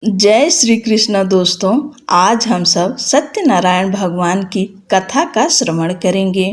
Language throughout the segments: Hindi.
जय श्री कृष्ण दोस्तों। आज हम सब सत्यनारायण भगवान की कथा का श्रवण करेंगे।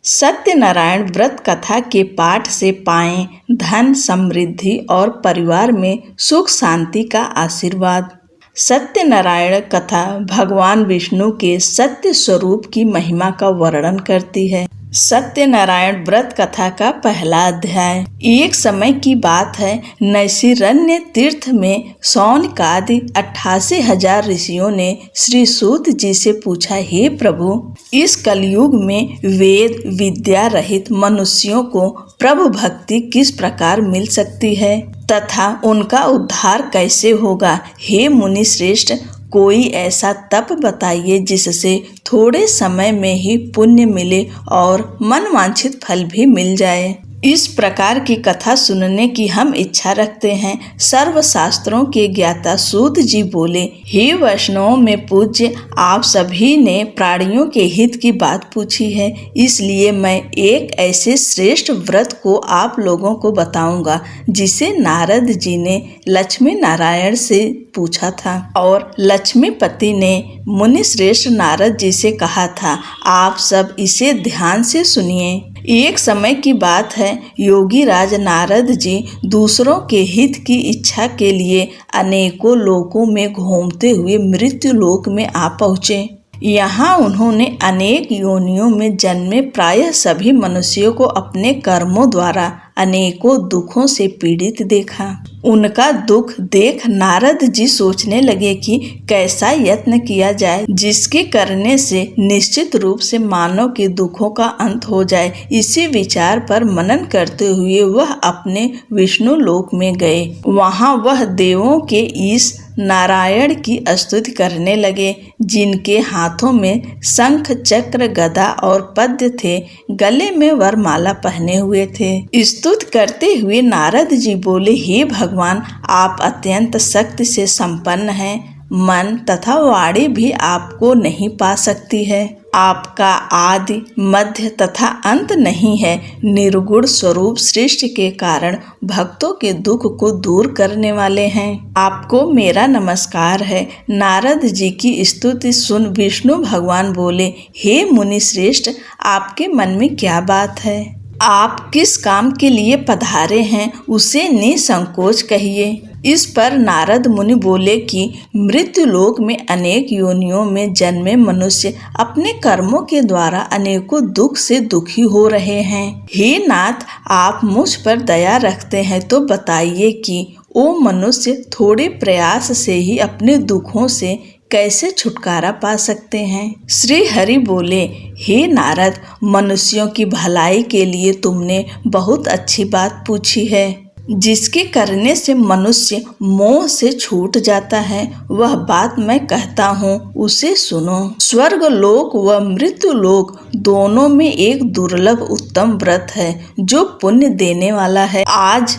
सत्यनारायण व्रत कथा के पाठ से पाएं धन समृद्धि और परिवार में सुख शांति का आशीर्वाद। सत्यनारायण कथा भगवान विष्णु के सत्य स्वरूप की महिमा का वर्णन करती है। सत्यनारायण व्रत कथा का पहला अध्याय। एक समय की बात है, नैशिरण्य तीर्थ में शौनकादि 88,000 ऋषियों ने श्री सूत जी से पूछा, हे प्रभु, इस कलयुग में वेद विद्या रहित मनुष्यों को प्रभु भक्ति किस प्रकार मिल सकती है तथा उनका उद्धार कैसे होगा। हे मुनि श्रेष्ठ, कोई ऐसा तप बताइए जिससे थोड़े समय में ही पुण्य मिले और मनवांछित फल भी मिल जाए। इस प्रकार की कथा सुनने की हम इच्छा रखते हैं। सर्वशास्त्रों के ज्ञाता सूत जी बोले, हे वैष्णवों में पूज्य, आप सभी ने प्राणियों के हित की बात पूछी है, इसलिए मैं एक ऐसे श्रेष्ठ व्रत को आप लोगों को बताऊंगा जिसे नारद जी ने लक्ष्मी नारायण से पूछा था और लक्ष्मीपति ने मुनि श्रेष्ठ नारद जी से कहा था। आप सब इसे ध्यान से सुनिए। एक समय की बात है, योगी राज नारद जी दूसरों के हित की इच्छा के लिए अनेकों लोकों में घूमते हुए मृत्यु लोक में आ पहुँचे। यहाँ उन्होंने अनेक योनियों में जन्मे प्रायः सभी मनुष्यों को अपने कर्मों द्वारा अनेकों दुखों से पीड़ित देखा। उनका दुख देख नारद जी सोचने लगे कि कैसा यत्न किया जाए जिसके करने से निश्चित रूप से मानव के दुखों का अंत हो जाए। इसी विचार पर मनन करते हुए वह अपने विष्णु लोक में गए। वहाँ वह देवों के ईश नारायण की स्तुति करने लगे, जिनके हाथों में शंख चक्र गदा और पद्य थे, गले में वरमाला पहने हुए थे। स्तुति करते हुए नारद जी बोले, हे भगवान, आप अत्यंत शक्ति से संपन्न हैं। मन तथा वाणी भी आपको नहीं पा सकती है। आपका आदि मध्य तथा अंत नहीं है। निर्गुण स्वरूप सृष्टि के कारण भक्तों के दुख को दूर करने वाले हैं। आपको मेरा नमस्कार है। नारद जी की स्तुति सुन विष्णु भगवान बोले, हे मुनि श्रेष्ठ, आपके मन में क्या बात है? आप किस काम के लिए पधारे हैं, उसे निसंकोच कहिए। इस पर नारद मुनि बोले कि मृत्यु लोक में अनेक योनियों में जन्मे मनुष्य अपने कर्मों के द्वारा अनेकों दुख से दुखी हो रहे हैं। हे नाथ, आप मुझ पर दया रखते हैं तो बताइए कि वो मनुष्य थोड़े प्रयास से ही अपने दुखों से कैसे छुटकारा पा सकते हैं। श्री हरि बोले, हे नारद, मनुष्यों की भलाई के लिए तुमने बहुत अच्छी बात पूछी है। जिसके करने से मनुष्य मोह से छूट जाता है, वह बात मैं कहता हूँ, उसे सुनो। स्वर्ग लोक व मृत्यु लोक दोनों में एक दुर्लभ उत्तम व्रत है जो पुण्य देने वाला है। आज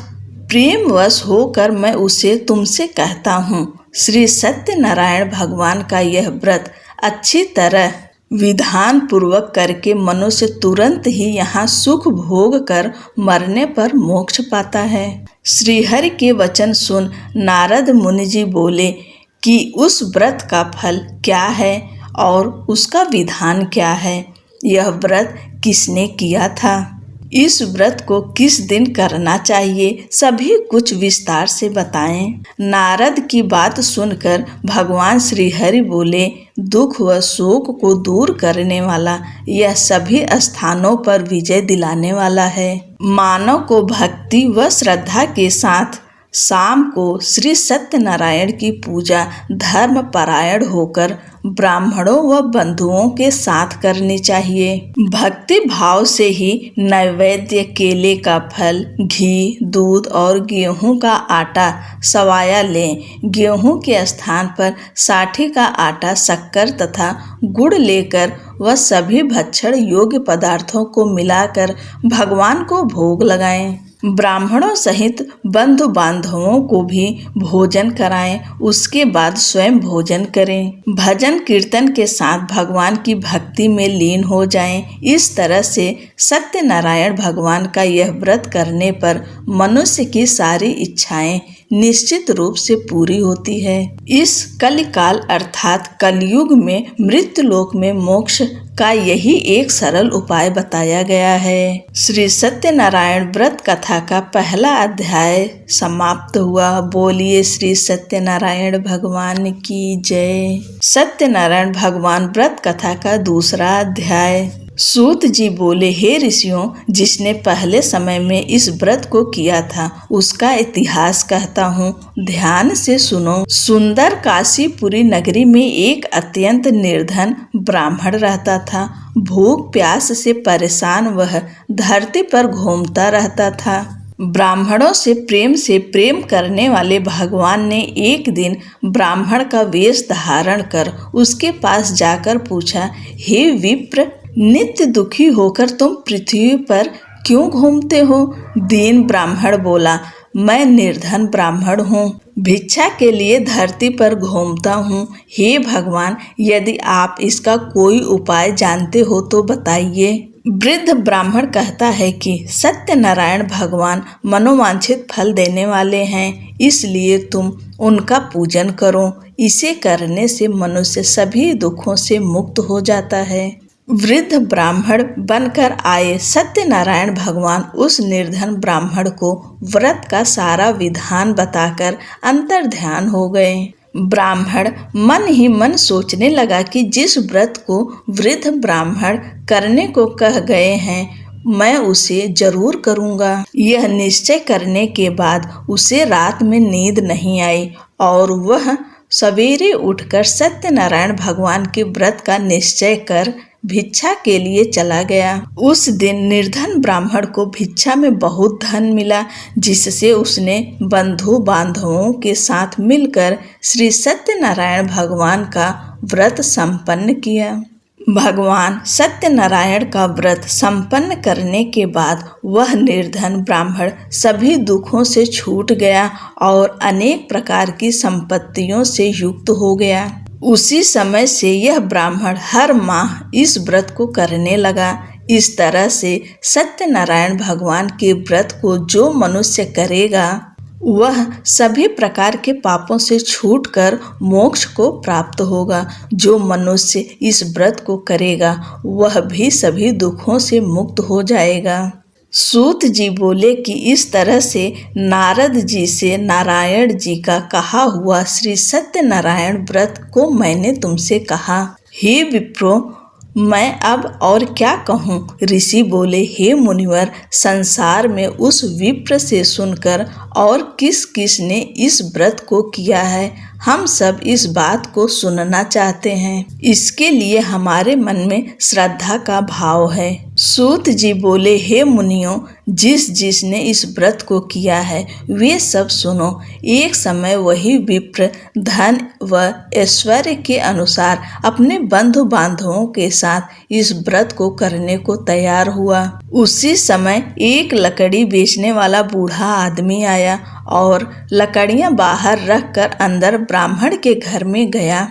प्रेमवश होकर मैं उसे तुमसे कहता हूँ। श्री सत्यनारायण भगवान का यह व्रत अच्छी तरह विधान पूर्वक करके मनुष्य तुरंत ही यहाँ सुख भोग कर मरने पर मोक्ष पाता है। श्रीहरि के वचन सुन नारद मुनि जी बोले कि उस व्रत का फल क्या है और उसका विधान क्या है। यह व्रत किसने किया था, इस व्रत को किस दिन करना चाहिए, सभी कुछ विस्तार से बताएं। नारद की बात सुनकर भगवान श्री हरि बोले, दुख व शोक को दूर करने वाला, यह सभी स्थानों पर विजय दिलाने वाला है। मानव को भक्ति व श्रद्धा के साथ शाम को श्री सत्यनारायण की पूजा धर्म परायण होकर ब्राह्मणों व बंधुओं के साथ करनी चाहिए। भक्ति भाव से ही नैवेद्य केले का फल, घी, दूध और गेहूं का आटा सवाया लें। गेहूं के स्थान पर साठी का आटा, शक्कर तथा गुड़ लेकर वह सभी भक्षण योग्य पदार्थों को मिलाकर भगवान को भोग लगाएं। ब्राह्मणों सहित बंधु बांधवों को भी भोजन कराएं। उसके बाद स्वयं भोजन करें। भजन कीर्तन के साथ भगवान की भक्ति में लीन हो जाएं। इस तरह से सत्यनारायण भगवान का यह व्रत करने पर मनुष्य की सारी इच्छाएं निश्चित रूप से पूरी होती है। इस कलिकाल अर्थात कलयुग में मृत्युलोक में मोक्ष का यही एक सरल उपाय बताया गया है। श्री सत्यनारायण व्रत कथा का पहला अध्याय समाप्त हुआ। बोलिए श्री सत्यनारायण भगवान की जय। सत्यनारायण भगवान व्रत कथा का दूसरा अध्याय। सूत जी बोले, हे ऋषियों, जिसने पहले समय में इस व्रत को किया था उसका इतिहास कहता हूँ, ध्यान से सुनो। सुंदर काशीपुरी नगरी में एक अत्यंत निर्धन ब्राह्मण रहता था। भूख प्यास से परेशान वह धरती पर घूमता रहता था। ब्राह्मणों से प्रेम करने वाले भगवान ने एक दिन ब्राह्मण का वेश धारण कर उसके पास जाकर पूछा, हे विप्र, नित्य दुखी होकर तुम पृथ्वी पर क्यों घूमते हो? दीन ब्राह्मण बोला, मैं निर्धन ब्राह्मण हूँ, भिक्षा के लिए धरती पर घूमता हूँ। हे भगवान, यदि आप इसका कोई उपाय जानते हो तो बताइए। वृद्ध ब्राह्मण कहता है कि सत्यनारायण भगवान मनोवांछित फल देने वाले हैं, इसलिए तुम उनका पूजन करो। इसे करने से मनुष्य सभी दुखों से मुक्त हो जाता है। वृद्ध ब्राह्मण बनकर आए सत्यनारायण भगवान उस निर्धन ब्राह्मण को व्रत का सारा विधान बताकर अंतर्ध्यान हो गए। ब्राह्मण मन ही मन सोचने लगा कि जिस व्रत को वृद्ध ब्राह्मण करने को कह गए हैं, मैं उसे जरूर करूँगा। यह निश्चय करने के बाद उसे रात में नींद नहीं आई और वह सवेरे उठकर सत्यनारायण भगवान के व्रत का निश्चय कर भिक्षा के लिए चला गया। उस दिन निर्धन ब्राह्मण को भिक्षा में बहुत धन मिला, जिससे उसने बंधु बांधवों के साथ मिलकर श्री सत्यनारायण भगवान का व्रत संपन्न किया। भगवान सत्यनारायण का व्रत संपन्न करने के बाद वह निर्धन ब्राह्मण सभी दुखों से छूट गया और अनेक प्रकार की संपत्तियों से युक्त हो गया। उसी समय से यह ब्राह्मण हर माह इस व्रत को करने लगा। इस तरह से सत्यनारायण भगवान के व्रत को जो मनुष्य करेगा वह सभी प्रकार के पापों से छूटकर मोक्ष को प्राप्त होगा। जो मनुष्य इस व्रत को करेगा वह भी सभी दुखों से मुक्त हो जाएगा। सूत जी बोले कि इस तरह से नारद जी से नारायण जी का कहा हुआ श्री सत्यनारायण व्रत को मैंने तुमसे कहा। हे विप्रो, मैं अब और क्या कहूँ? ऋषि बोले, हे मुनिवर, संसार में उस विप्र से सुनकर और किस किस ने इस व्रत को किया है, हम सब इस बात को सुनना चाहते हैं। इसके लिए हमारे मन में श्रद्धा का भाव है। सूत जी बोले, हे मुनियों, जिसने इस व्रत को किया है वे सब सुनो। एक समय वही विप्र धन व ऐश्वर्य के अनुसार अपने बंधु बांधवों के साथ इस व्रत को करने को तैयार हुआ। उसी समय एक लकड़ी बेचने वाला बूढ़ा आदमी आया और लकड़ियां बाहर रखकर अंदर ब्राह्मण के घर में गया।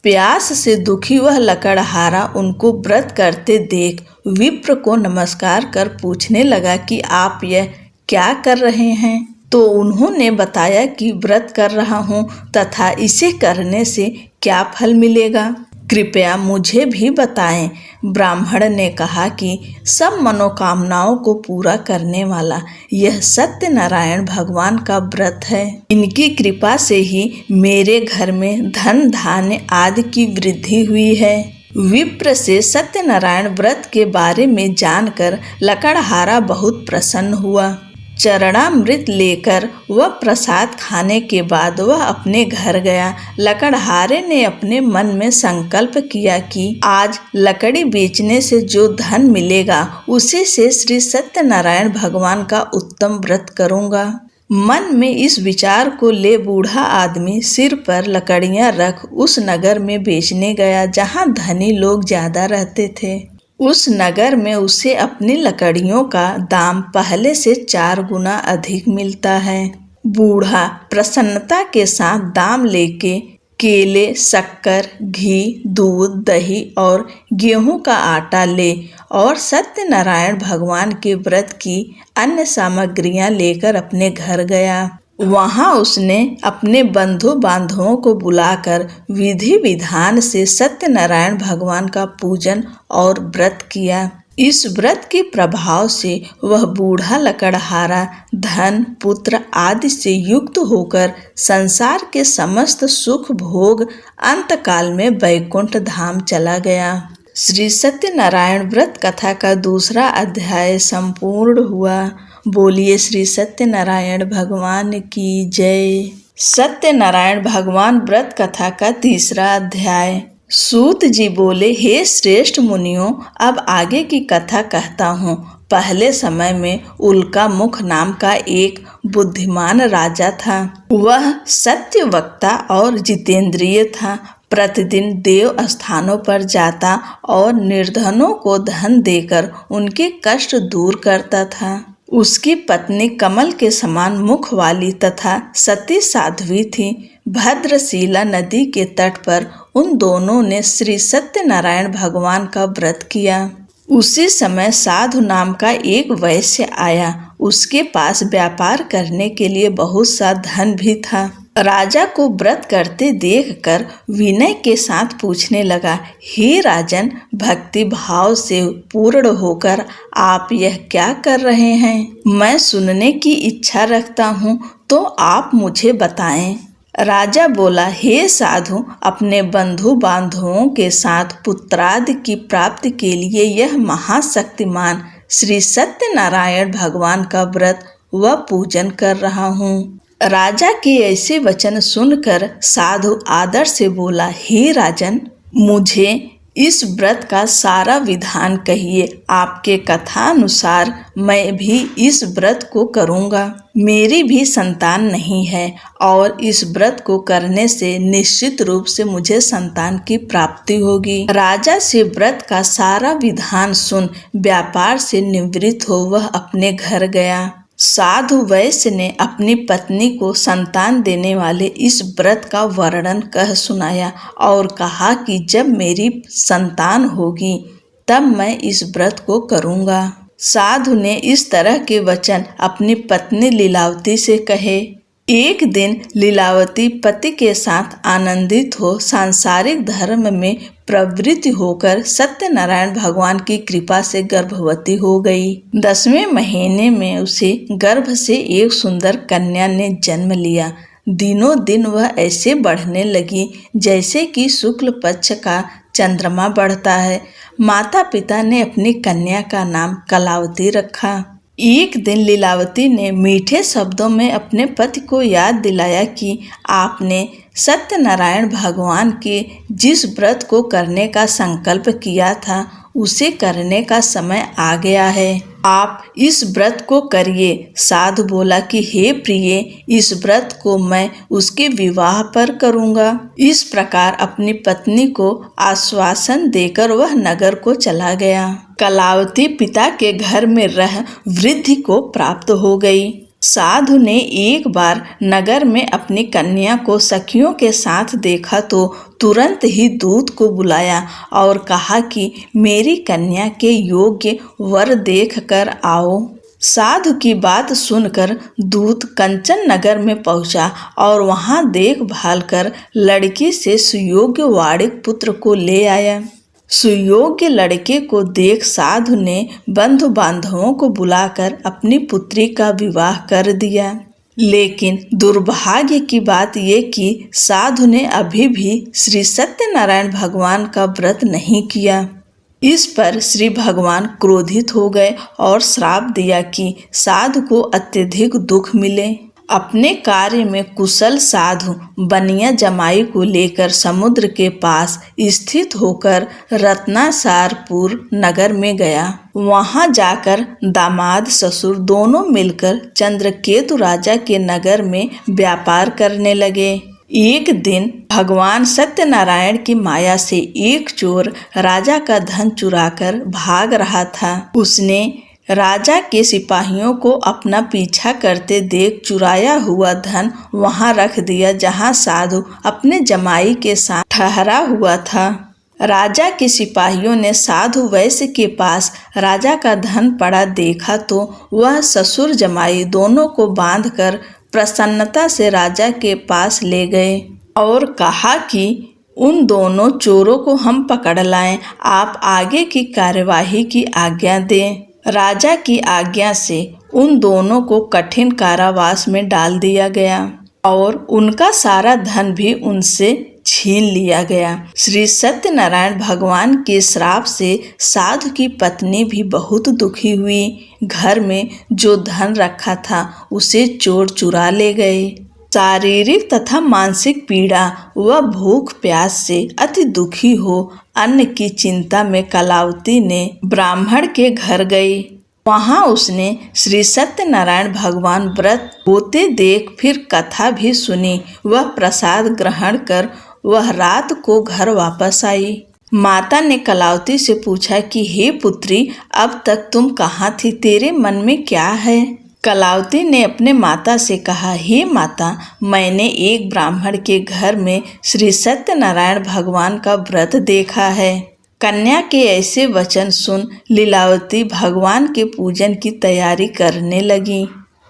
प्यास से दुखी वह लकड़हारा उनको व्रत करते देख विप्र को नमस्कार कर पूछने लगा कि आप यह क्या कर रहे हैं? तो उन्होंने बताया कि व्रत कर रहा हूँ तथा इसे करने से क्या फल मिलेगा, कृपया मुझे भी बताएं। ब्राह्मण ने कहा कि सब मनोकामनाओं को पूरा करने वाला यह सत्यनारायण भगवान का व्रत है। इनकी कृपा से ही मेरे घर में धन धान्य आदि की वृद्धि हुई है। विप्र से सत्यनारायण व्रत के बारे में जानकर लकड़हारा बहुत प्रसन्न हुआ। चरणामृत लेकर वह प्रसाद खाने के बाद वह अपने घर गया। लकड़हारे ने अपने मन में संकल्प किया कि आज लकड़ी बेचने से जो धन मिलेगा उसी से श्री सत्यनारायण भगवान का उत्तम व्रत करूंगा। मन में इस विचार को ले बूढ़ा आदमी सिर पर लकड़ियां रख उस नगर में बेचने गया जहां धनी लोग ज्यादा रहते थे। उस नगर में उसे अपनी लकड़ियों का दाम पहले से 4 गुना अधिक मिलता है। बूढ़ा प्रसन्नता के साथ दाम लेके केले, शक्कर, घी, दूध, दही और गेहूं का आटा ले और सत्यनारायण भगवान के व्रत की अन्य सामग्रियां लेकर अपने घर गया। वहां उसने अपने बंधु बांधवों को बुलाकर विधि विधान से सत्यनारायण भगवान का पूजन और व्रत किया। इस व्रत के प्रभाव से वह बूढ़ा लकड़हारा धन पुत्र आदि से युक्त होकर संसार के समस्त सुख भोग अंतकाल में वैकुंठ धाम चला गया। श्री सत्यनारायण व्रत कथा का दूसरा अध्याय संपूर्ण हुआ। बोलिए श्री सत्यनारायण भगवान की जय। सत्यनारायण भगवान व्रत कथा का तीसरा अध्याय। सूत जी बोले, हे श्रेष्ठ मुनियों, अब आगे की कथा कहता हूँ। पहले समय में उल्का मुख नाम का एक बुद्धिमान राजा था। वह सत्य वक्ता और जितेंद्रिय था। प्रतिदिन देव स्थानों पर जाता और निर्धनों को धन देकर उनके कष्ट दूर करता था। उसकी पत्नी कमल के समान मुख वाली तथा सती साध्वी थी। भद्रशिला नदी के तट पर उन दोनों ने श्री सत्यनारायण भगवान का व्रत किया। उसी समय साधु नाम का एक वैश्य आया। उसके पास व्यापार करने के लिए बहुत सा धन भी था। राजा को व्रत करते देखकर विनय के साथ पूछने लगा, हे राजन, भक्ति भाव से पूर्ण होकर आप यह क्या कर रहे हैं? मैं सुनने की इच्छा रखता हूँ, तो आप मुझे बताएं। राजा बोला, हे साधु, अपने बंधु बांधवों के साथ पुत्रादि की प्राप्ति के लिए यह महाशक्तिमान श्री सत्यनारायण भगवान का व्रत व पूजन कर रहा हूँ। राजा के ऐसे वचन सुनकर साधु आदर से बोला, हे राजन, मुझे इस व्रत का सारा विधान कहिए। आपके कथा अनुसार मैं भी इस व्रत को करूँगा। मेरी भी संतान नहीं है और इस व्रत को करने से निश्चित रूप से मुझे संतान की प्राप्ति होगी। राजा से व्रत का सारा विधान सुन व्यापार से निवृत्त हो वह अपने घर गया। साधु वैश्य ने अपनी पत्नी को संतान देने वाले इस व्रत का वर्णन कह सुनाया और कहा कि जब मेरी संतान होगी तब मैं इस व्रत को करूँगा। साधु ने इस तरह के वचन अपनी पत्नी लीलावती से कहे। एक दिन लीलावती पति के साथ आनंदित हो सांसारिक धर्म में प्रवृत्त होकर सत्यनारायण भगवान की कृपा से गर्भवती हो गई। 10वें महीने में उसे गर्भ से एक सुंदर कन्या ने जन्म लिया। दिनों दिन वह ऐसे बढ़ने लगी जैसे कि शुक्ल पक्ष का चंद्रमा बढ़ता है। माता पिता ने अपनी कन्या का नाम कलावती रखा। एक दिन लीलावती ने मीठे शब्दों में अपने पति को याद दिलाया कि आपने सत्यनारायण भगवान के जिस व्रत को करने का संकल्प किया था उसे करने का समय आ गया है। आप इस व्रत को करिए। साधु बोला कि हे प्रिय, इस व्रत को मैं उसके विवाह पर करूँगा। इस प्रकार अपनी पत्नी को आश्वासन देकर वह नगर को चला गया। कलावती पिता के घर में रह वृद्धि को प्राप्त हो गई। साधु ने एक बार नगर में अपनी कन्या को सखियों के साथ देखा तो तुरंत ही दूत को बुलाया और कहा कि मेरी कन्या के योग्य वर देख कर आओ। साधु की बात सुनकर दूत कंचन नगर में पहुंचा और वहां देखभाल कर लड़की से सुयोग्य वाणिक पुत्र को ले आया। सुयोग्य लड़के को देख साधु ने बंधु बांधवों को बुलाकर अपनी पुत्री का विवाह कर दिया। लेकिन दुर्भाग्य की बात ये कि साधु ने अभी भी श्री सत्यनारायण भगवान का व्रत नहीं किया। इस पर श्री भगवान क्रोधित हो गए और श्राप दिया कि साधु को अत्यधिक दुख मिले। अपने कार्य में कुशल साधु बनिया जमाई को लेकर समुद्र के पास स्थित होकर रत्नासारपुर नगर में गया। वहां जाकर दामाद ससुर दोनों मिलकर चंद्रकेतु राजा के नगर में व्यापार करने लगे। एक दिन भगवान सत्यनारायण की माया से एक चोर राजा का धन चुराकर भाग रहा था। उसने राजा के सिपाहियों को अपना पीछा करते देख चुराया हुआ धन वहां रख दिया जहां साधु अपने जमाई के साथ ठहरा हुआ था। राजा के सिपाहियों ने साधु वैश्य के पास राजा का धन पड़ा देखा तो वह ससुर जमाई दोनों को बांधकर प्रसन्नता से राजा के पास ले गए और कहा कि उन दोनों चोरों को हम पकड़ लाएं, आप आगे की कार्यवाही की आज्ञा दें। राजा की आज्ञा से उन दोनों को कठिन कारावास में डाल दिया गया और उनका सारा धन भी उनसे छीन लिया गया। श्री सत्यनारायण भगवान के श्राप से साधु की पत्नी भी बहुत दुखी हुई। घर में जो धन रखा था उसे चोर चुरा ले गए। शारीरिक तथा मानसिक पीड़ा व भूख प्यास से अति दुखी हो अन्न की चिंता में कलावती ने ब्राह्मण के घर गई। वहां उसने श्री सत्यनारायण भगवान व्रत होते देख फिर कथा भी सुनी। वह प्रसाद ग्रहण कर वह रात को घर वापस आई। माता ने कलावती से पूछा कि हे पुत्री, अब तक तुम कहाँ थी, तेरे मन में क्या है? कलावती ने अपने माता से कहा, हे माता, मैंने एक ब्राह्मण के घर में श्री सत्यनारायण भगवान का व्रत देखा है। कन्या के ऐसे वचन सुन लीलावती भगवान के पूजन की तैयारी करने लगी।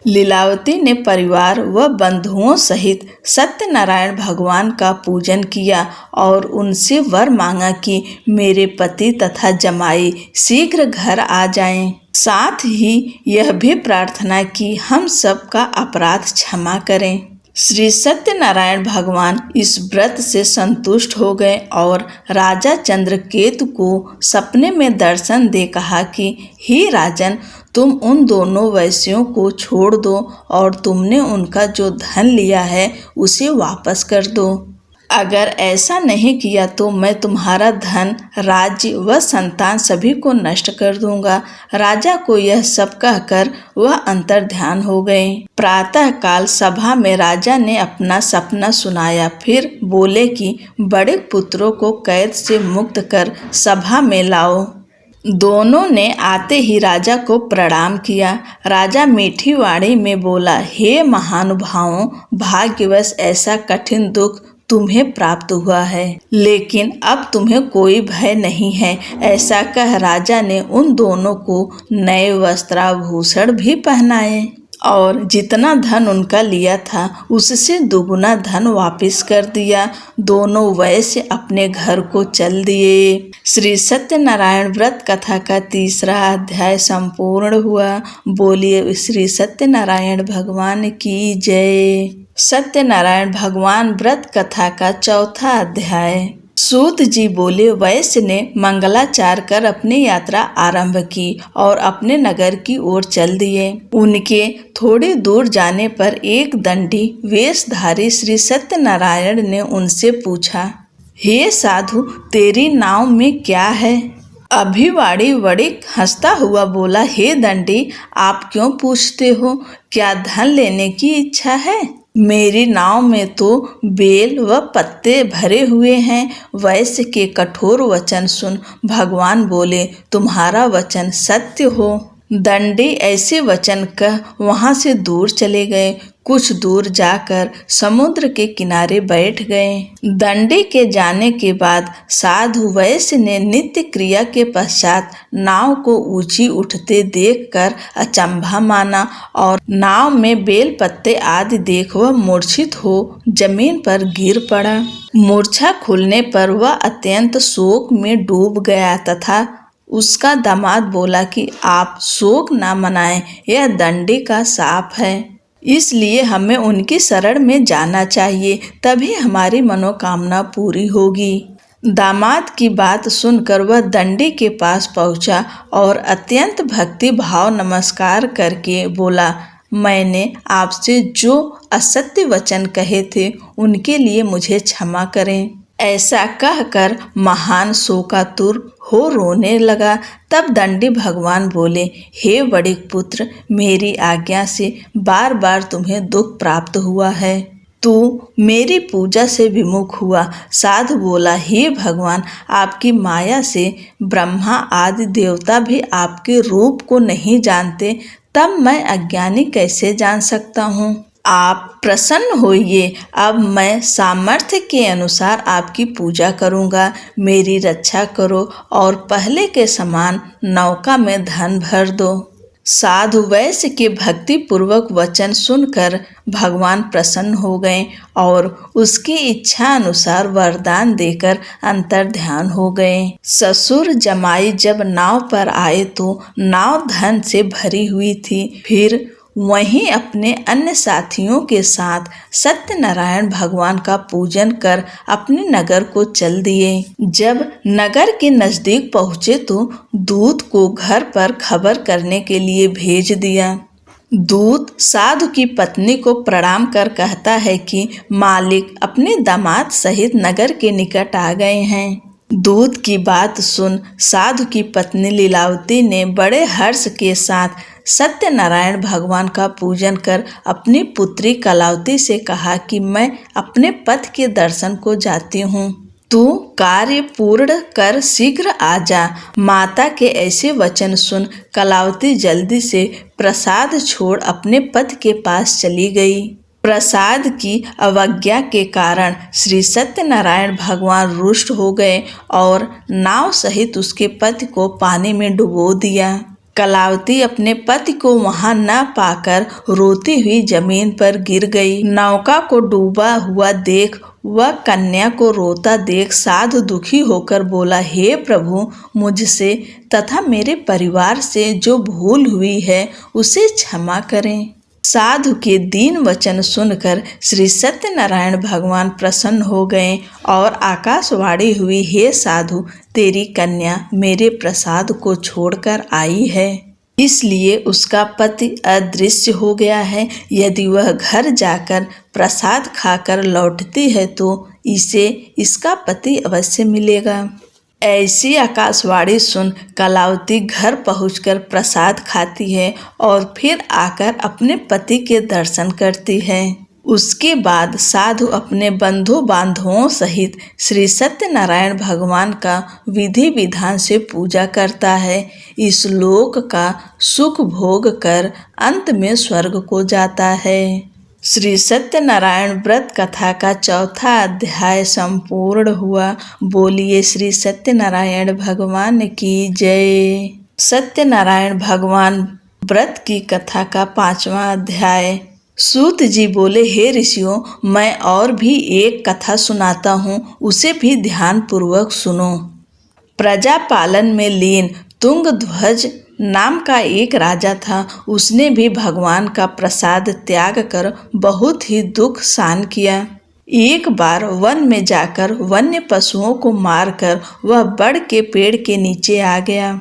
लीलावती ने परिवार व बंधुओं सहित सत्यनारायण भगवान का पूजन किया और उनसे वर मांगा कि मेरे पति तथा जमाई शीघ्र घर आ जाएं। साथ ही यह भी प्रार्थना की हम सबका अपराध क्षमा करें। श्री सत्यनारायण भगवान इस व्रत से संतुष्ट हो गए और राजा चंद्रकेतु को सपने में दर्शन दे कहा कि हे राजन, तुम उन दोनों वैश्यों को छोड़ दो और तुमने उनका जो धन लिया है उसे वापस कर दो। अगर ऐसा नहीं किया तो मैं तुम्हारा धन, राज्य व संतान सभी को नष्ट कर दूंगा। राजा को यह सब कहकर वह अंतर्ध्यान हो गए। प्रातः काल सभा में राजा ने अपना सपना सुनाया। फिर बोले कि बड़े पुत्रों को कैद से मुक्त कर सभा में लाओ। दोनों ने आते ही राजा को प्रणाम किया। राजा मीठी वाणी में बोला, हे महानुभावों, भाग्यवश ऐसा कठिन दुख तुम्हें प्राप्त हुआ है, लेकिन अब तुम्हें कोई भय नहीं है। ऐसा कह राजा ने उन दोनों को नए वस्त्राभूषण भी पहनाए और जितना धन उनका लिया था उससे दुगुना धन वापस कर दिया। दोनों वैश्य अपने घर को चल दिए। श्री सत्यनारायण व्रत कथा का तीसरा अध्याय संपूर्ण हुआ। बोलिए श्री सत्यनारायण भगवान की जय। सत्यनारायण भगवान व्रत कथा का चौथा अध्याय। सूत जी बोले, वैश्य ने मंगलाचार कर अपनी यात्रा आरंभ की और अपने नगर की ओर चल दिए। उनके थोड़ी दूर जाने पर एक दंडी वेशधारी श्री सत्यनारायण ने उनसे पूछा, हे साधु, तेरी नाव में क्या है? अभिवाड़ी वड़िक हंसता हुआ बोला, हे दंडी, आप क्यों पूछते हो? क्या धन लेने की इच्छा है? मेरी नाव में तो बेल व पत्ते भरे हुए हैं। वैश्य के कठोर वचन सुन भगवान बोले, तुम्हारा वचन सत्य हो। दंडी ऐसे वचन कह वहां से दूर चले गए। कुछ दूर जाकर समुद्र के किनारे बैठ गए। दंडी के जाने के बाद साधु वैश्य ने नित्य क्रिया के पश्चात नाव को ऊंची उठते देखकर अचंभा माना और नाव में बेल पत्ते आदि देख वह मूर्छित हो जमीन पर गिर पड़ा। मूर्छा खुलने पर वह अत्यंत शोक में डूब गया तथा उसका दामाद बोला कि आप शोक न मनाएं, यह दंडी का शाप है, इसलिए हमें उनकी शरण में जाना चाहिए, तभी हमारी मनोकामना पूरी होगी। दामाद की बात सुनकर वह दंडी के पास पहुंचा और अत्यंत भक्ति भाव नमस्कार करके बोला, मैंने आपसे जो असत्य वचन कहे थे उनके लिए मुझे क्षमा करें। ऐसा कहकर महान शोकातुर हो रोने लगा। तब दंडी भगवान बोले, हे वड़िक पुत्र, मेरी आज्ञा से बार बार तुम्हें दुख प्राप्त हुआ है। तू मेरी पूजा से विमुख हुआ। साधु बोला, हे भगवान, आपकी माया से ब्रह्मा आदि देवता भी आपके रूप को नहीं जानते, तब मैं अज्ञानी कैसे जान सकता हूँ? आप प्रसन्न होइए, अब मैं सामर्थ्य के अनुसार आपकी पूजा करूँगा। मेरी रक्षा करो और पहले के समान नौका में धन भर दो। साधु वैश्य के भक्ति पूर्वक वचन सुनकर भगवान प्रसन्न हो गए और उसकी इच्छा अनुसार वरदान देकर अंतर्ध्यान हो गए। ससुर जमाई जब नाव पर आए तो नाव धन से भरी हुई थी। फिर वहीं अपने अन्य साथियों के साथ सत्यनारायण भगवान का पूजन कर अपने नगर को चल दिए। जब नगर के नजदीक पहुँचे तो दूत को घर पर खबर करने के लिए भेज दिया। दूत साधु की पत्नी को प्रणाम कर कहता है कि मालिक अपने दामाद सहित नगर के निकट आ गए हैं। दूत की बात सुन साधु की पत्नी लीलावती ने बड़े हर्ष के साथ सत्यनारायण भगवान का पूजन कर अपनी पुत्री कलावती से कहा कि मैं अपने पति के दर्शन को जाती हूँ, तू कार्य पूर्ण कर शीघ्र आ जा। माता के ऐसे वचन सुन कलावती जल्दी से प्रसाद छोड़ अपने पति के पास चली गई। प्रसाद की अवज्ञा के कारण श्री सत्यनारायण भगवान रुष्ट हो गए और नाव सहित उसके पति को पानी में डुबो दिया। कलावती अपने पति को वहां न पाकर रोती हुई जमीन पर गिर गई। नौका को डूबा हुआ देख वह कन्या को रोता देख साधु दुखी होकर बोला, हे प्रभु, मुझसे तथा मेरे परिवार से जो भूल हुई है उसे क्षमा करें। साधु के दीन वचन सुनकर श्री सत्यनारायण भगवान प्रसन्न हो गए और आकाशवाणी हुई, हे साधु, तेरी कन्या मेरे प्रसाद को छोड़कर आई है, इसलिए उसका पति अदृश्य हो गया है। यदि वह घर जाकर प्रसाद खाकर लौटती है तो इसे इसका पति अवश्य मिलेगा। ऐसी आकाशवाणी सुन कलावती घर पहुंचकर प्रसाद खाती है और फिर आकर अपने पति के दर्शन करती है। उसके बाद साधु अपने बंधु बांधवों सहित श्री सत्यनारायण भगवान का विधि विधान से पूजा करता है। इस लोक का सुख भोग कर अंत में स्वर्ग को जाता है। श्री सत्यनारायण व्रत कथा का चौथा अध्याय संपूर्ण हुआ। बोलिए श्री सत्यनारायण भगवान की जय। सत्यनारायण भगवान व्रत की कथा का 5वां अध्याय। सूत जी बोले, हे ऋषियों, मैं और भी एक कथा सुनाता हूँ, उसे भी ध्यान पूर्वक सुनो। प्रजा पालन में लीन तुंगध्वज नाम का एक राजा था। उसने भी भगवान का प्रसाद त्याग कर बहुत ही दुख सहन किया। एक बार वन में जाकर वन्य पशुओं को मारकर वह बड़ के पेड़ के नीचे आ गया।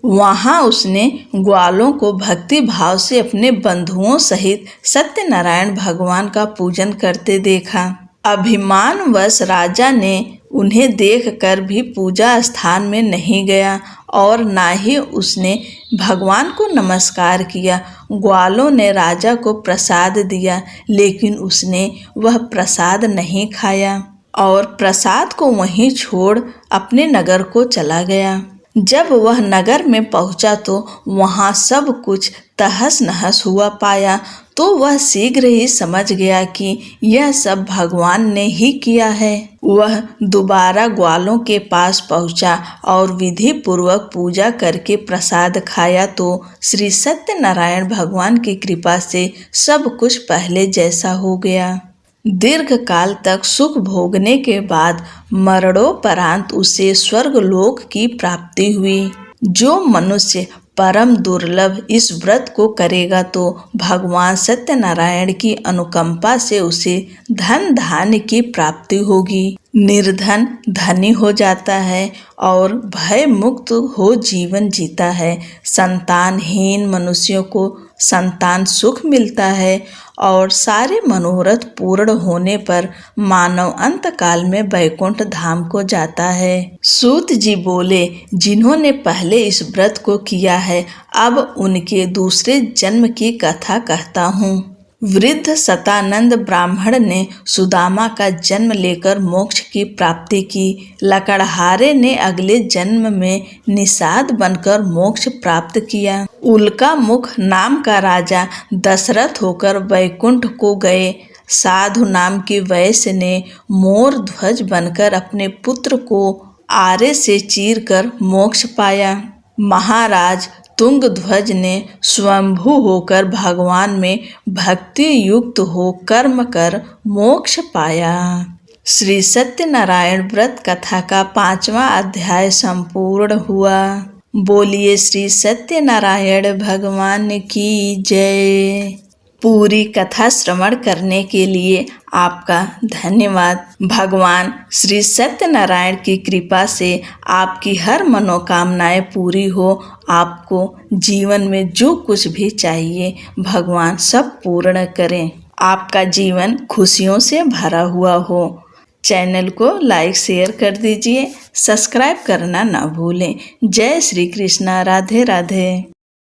वहां उसने ग्वालों को भक्ति भाव से अपने बंधुओं सहित सत्यनारायण भगवान का पूजन करते देखा। अभिमानवश राजा ने उन्हें देखकर भी पूजा स्थान में नहीं गया और ना ही उसने भगवान को नमस्कार किया। ग्वालों ने राजा को प्रसाद दिया, लेकिन उसने वह प्रसाद नहीं खाया और प्रसाद को वहीं छोड़ अपने नगर को चला गया। जब वह नगर में पहुंचा तो वहां सब कुछ तहस नहस हुआ पाया, तो वह शीघ्र ही समझ गया कि यह सब भगवान ने ही किया है। वह दोबारा ग्वालों के पास पहुंचा और विधि पूर्वक पूजा करके प्रसाद खाया तो श्री सत्यनारायण भगवान की कृपा से सब कुछ पहले जैसा हो गया। दीर्घ काल तक सुख भोगने के बाद मरणोपरांत उसे स्वर्गलोक की प्राप्ति हुई। जो मनुष्य परम दुर्लभ इस व्रत को करेगा तो भगवान सत्यनारायण की अनुकंपा से उसे धन धान्य की प्राप्ति होगी। निर्धन धनी हो जाता है और भय मुक्त हो जीवन जीता है। संतानहीन मनुष्यों को संतान सुख मिलता है और सारे मनोरथ पूर्ण होने पर मानव अंत काल में वैकुंठ धाम को जाता है। सूत जी बोले, जिन्होंने पहले इस व्रत को किया है, अब उनके दूसरे जन्म की कथा कहता हूँ। वृद्ध सतानंद ब्राह्मण ने सुदामा का जन्म लेकर मोक्ष की प्राप्ति की। लकड़हारे ने अगले जन्म में निषाद बनकर मोक्ष प्राप्त किया। उल्का मुख नाम का राजा दशरथ होकर वैकुंठ को गए। साधु नाम की वैश्य ने मोर ध्वज बनकर अपने पुत्र को आरे से चीरकर मोक्ष पाया। महाराज, तुंगध्वज ने स्वयंभू होकर भगवान में भक्ति युक्त हो कर्म कर मोक्ष पाया। श्री सत्यनारायण व्रत कथा का 5वां अध्याय संपूर्ण हुआ। बोलिए श्री सत्यनारायण भगवान की जय। पूरी कथा श्रवण करने के लिए आपका धन्यवाद। भगवान श्री सत्यनारायण की कृपा से आपकी हर मनोकामनाएं पूरी हो। आपको जीवन में जो कुछ भी चाहिए भगवान सब पूर्ण करें। आपका जीवन खुशियों से भरा हुआ हो। चैनल को लाइक शेयर कर दीजिए, सब्सक्राइब करना ना भूलें। जय श्री कृष्णा। राधे राधे।